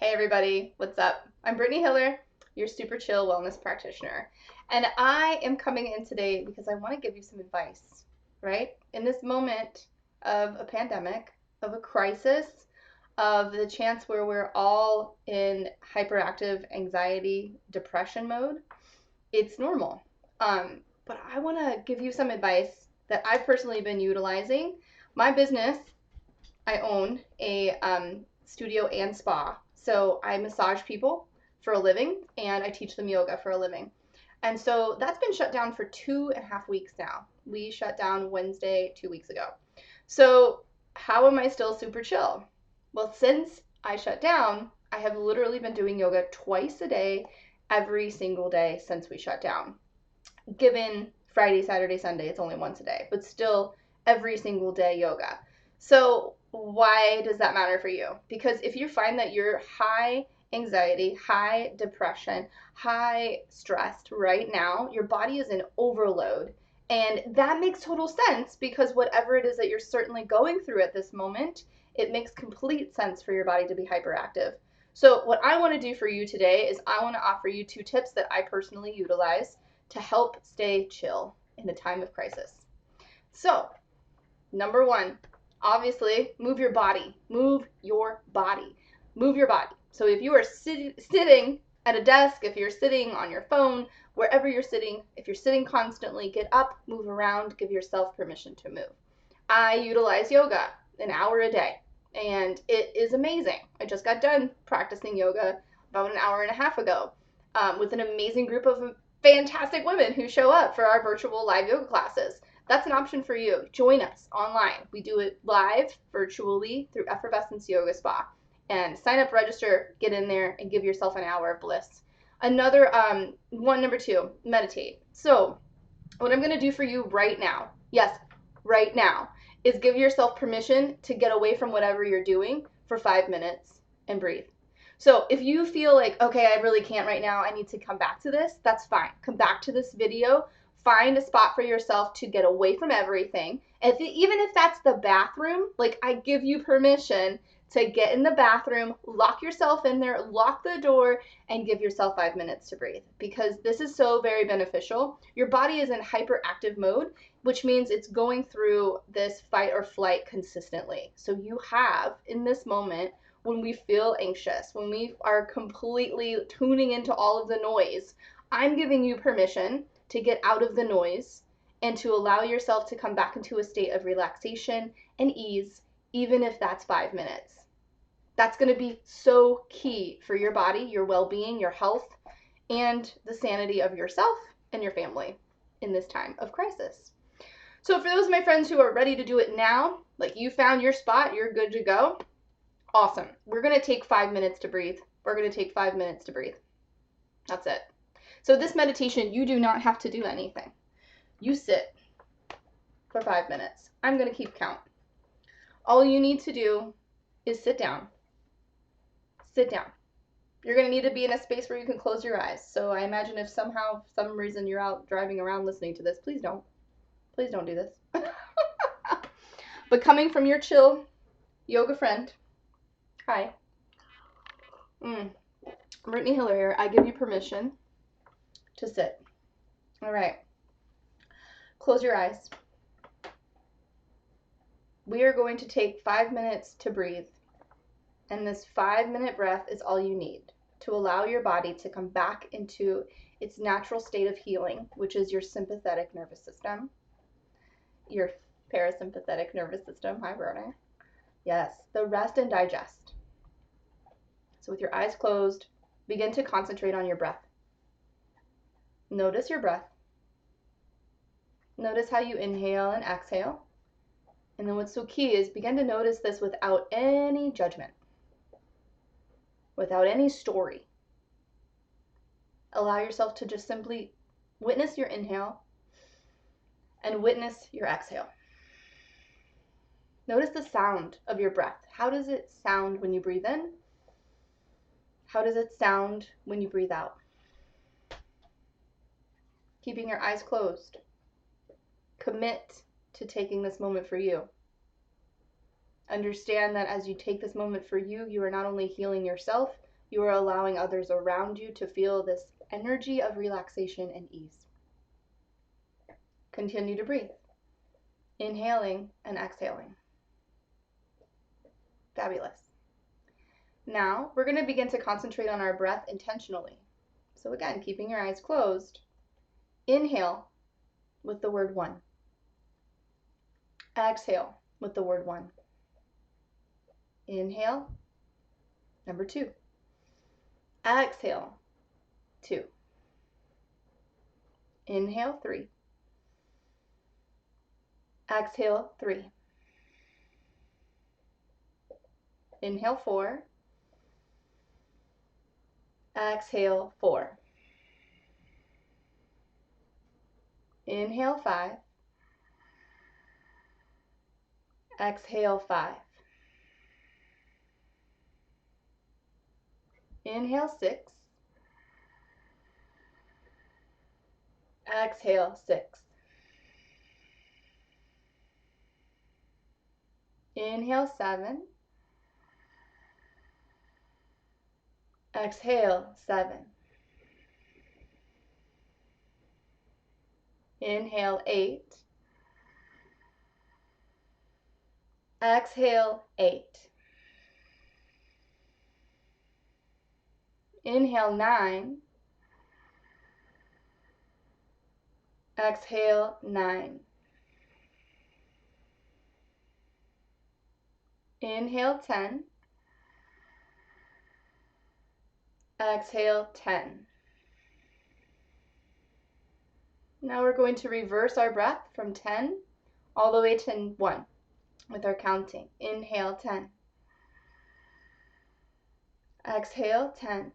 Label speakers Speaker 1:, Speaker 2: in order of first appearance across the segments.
Speaker 1: Hey everybody, what's up? I'm Brittany Hiller, your super chill wellness practitioner. And I am coming in today because I want to give you some advice, right? In this moment of a pandemic, of a crisis, of the chance where we're all in hyperactive anxiety, depression mode, it's normal. But I want to give you some advice that I've personally been utilizing. My business, I own a studio and spa. So I massage people for a living and I teach them yoga for a living. And so that's been shut down for 2.5 weeks now. We shut down Wednesday 2 weeks ago. So how am I still super chill? Well, since I shut down, I have literally been doing yoga twice a day, every single day since we shut down. Given Friday, Saturday, Sunday, it's only once a day, but still every single day yoga. So why does that matter for you? Because if you find that you're high anxiety, high depression, high stressed right now, your body is in overload. And that makes total sense because whatever it is that you're certainly going through at this moment, it makes complete sense for your body to be hyperactive. So what I want to do for you today is I want to offer you 2 tips that I personally utilize to help stay chill in a time of crisis. So, number 1, obviously, move your body. Move your body. Move your body. So if you are sitting at a desk, if you're sitting on your phone, wherever you're sitting, if you're sitting constantly, get up, move around, give yourself permission to move. I utilize yoga an hour a day, and it is amazing. I just got done practicing yoga about an hour and a half ago with an amazing group of fantastic women who show up for our virtual live yoga classes. That's an option for you. Join us online. We do it live, virtually, through Effervescence Yoga Spa. And sign up, register, get in there, and give yourself an hour of bliss. Another number 2, meditate. So what I'm going to do for you right now, yes, right now, is give yourself permission to get away from whatever you're doing for 5 minutes and breathe. So if you feel like, okay, I really can't right now, I need to come back to this, that's fine. Come back to this video, find a spot for yourself to get away from everything. Even if that's the bathroom, like I give you permission to get in the bathroom, lock yourself in there, lock the door, and give yourself 5 minutes to breathe, because this is so very beneficial. Your body is in hyperactive mode, which means it's going through this fight or flight consistently. So you have, in this moment, when we feel anxious, when we are completely tuning into all of the noise, I'm giving you permission to get out of the noise and to allow yourself to come back into a state of relaxation and ease, even if that's 5 minutes. That's going to be so key for your body, your well-being, your health, and the sanity of yourself and your family in this time of crisis. So for those of my friends who are ready to do it now, like you found your spot, you're good to go, awesome. We're going to take 5 minutes to breathe. We're going to take 5 minutes to breathe. That's it. So this meditation, you do not have to do anything. You sit for 5 minutes. I'm going to keep count. All you need to do is sit down. Sit down. You're going to need to be in a space where you can close your eyes. So I imagine if somehow, for some reason you're out driving around listening to this, please don't. Please don't do this. But coming from your chill yoga friend, hi. Brittany Hiller here. I give you permission to sit. All right. Close your eyes. We are going to take 5 minutes to breathe. And this 5-minute breath is all you need to allow your body to come back into its natural state of healing, which is your sympathetic nervous system, your parasympathetic nervous system. Hi, Verona. Yes, the rest and digest. So with your eyes closed, begin to concentrate on your breath. Notice your breath. Notice how you inhale and exhale. And then what's so key is begin to notice this without any judgment, without any story. Allow yourself to just simply witness your inhale and witness your exhale. Notice the sound of your breath. How does it sound when you breathe in? How does it sound when you breathe out? Keeping your eyes closed. Commit to taking this moment for you. Understand that as you take this moment for you, you are not only healing yourself, you are allowing others around you to feel this energy of relaxation and ease. Continue to breathe, inhaling and exhaling. Fabulous. Now we're going to begin to concentrate on our breath intentionally. So again, keeping your eyes closed, inhale with the word one. Exhale with the word one. Inhale, number two. Exhale, two. Inhale, three. Exhale, three. Inhale, four. Exhale, four. Inhale, five. Exhale, five. Inhale, six. Exhale, six. Inhale, seven. Exhale, seven. Inhale, eight. Exhale, eight. Inhale, nine. Exhale, nine. Inhale, 10. Exhale, 10. Now we're going to reverse our breath from 10 all the way to 1 with our counting. Inhale, 10. Exhale, 10.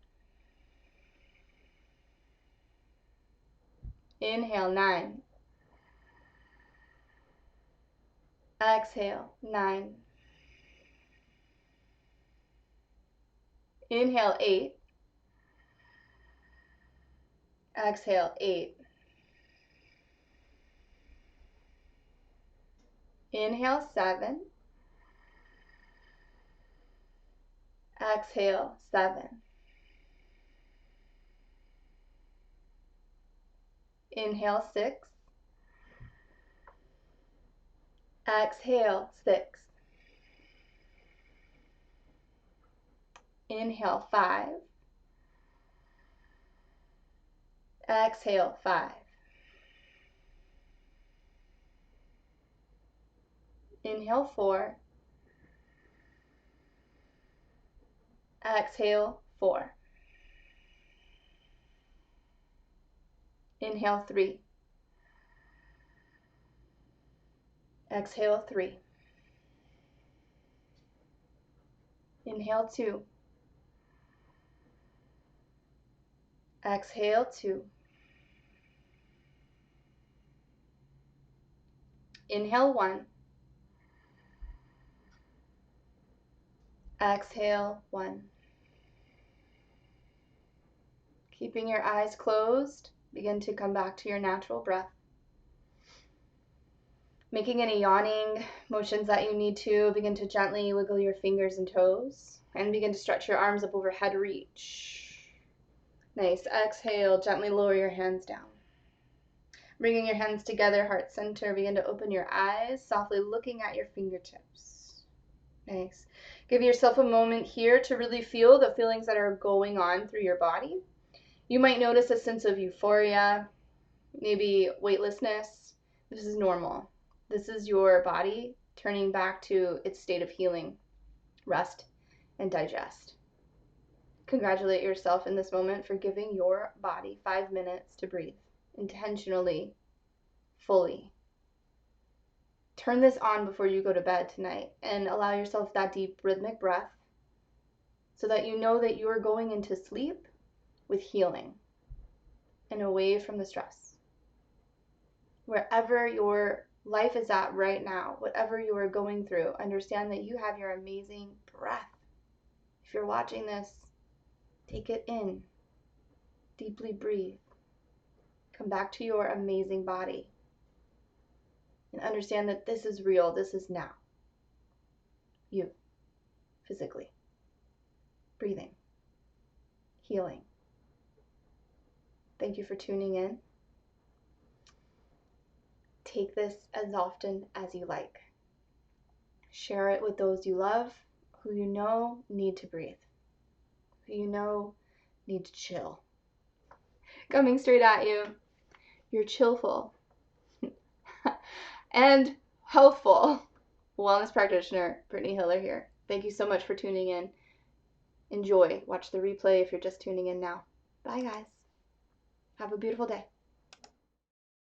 Speaker 1: Inhale, 9. Exhale, 9. Inhale, 8. Exhale, 8. Inhale, 7. Exhale, 7. Inhale, 6. Exhale, 6. Inhale, 5. Exhale, 5. Inhale, 4. Exhale, 4. Inhale, 3. Exhale, 3. Inhale, 2. Exhale, 2. Inhale, 1. Exhale, 1. Keeping your eyes closed, begin to come back to your natural breath. Making any yawning motions that you need to, begin to gently wiggle your fingers and toes, and begin to stretch your arms up overhead, reach. Nice. Exhale, gently lower your hands down. Bringing your hands together, heart center, begin to open your eyes, softly looking at your fingertips. Nice. Give yourself a moment here to really feel the feelings that are going on through your body. You might notice a sense of euphoria, maybe weightlessness. This is normal. This is your body turning back to its state of healing, rest, and digest. Congratulate yourself in this moment for giving your body 5 minutes to breathe intentionally, fully. Turn this on before you go to bed tonight and allow yourself that deep rhythmic breath so that you know that you are going into sleep with healing and away from the stress. Wherever your life is at right now, whatever you are going through, understand that you have your amazing breath. If you're watching this, take it in. Deeply breathe. Come back to your amazing body. And understand that this is real. This is now. You, physically. Breathing. healing. Thank you for tuning in. Take this as often as you like. Share it with those you love, who you know need to breathe, who you know need to chill. Coming straight at you, your chillful and healthful wellness practitioner, Brittany Hiller here. Thank you so much for tuning in. Enjoy. Watch the replay if you're just tuning in now. Bye, guys. Have a beautiful day.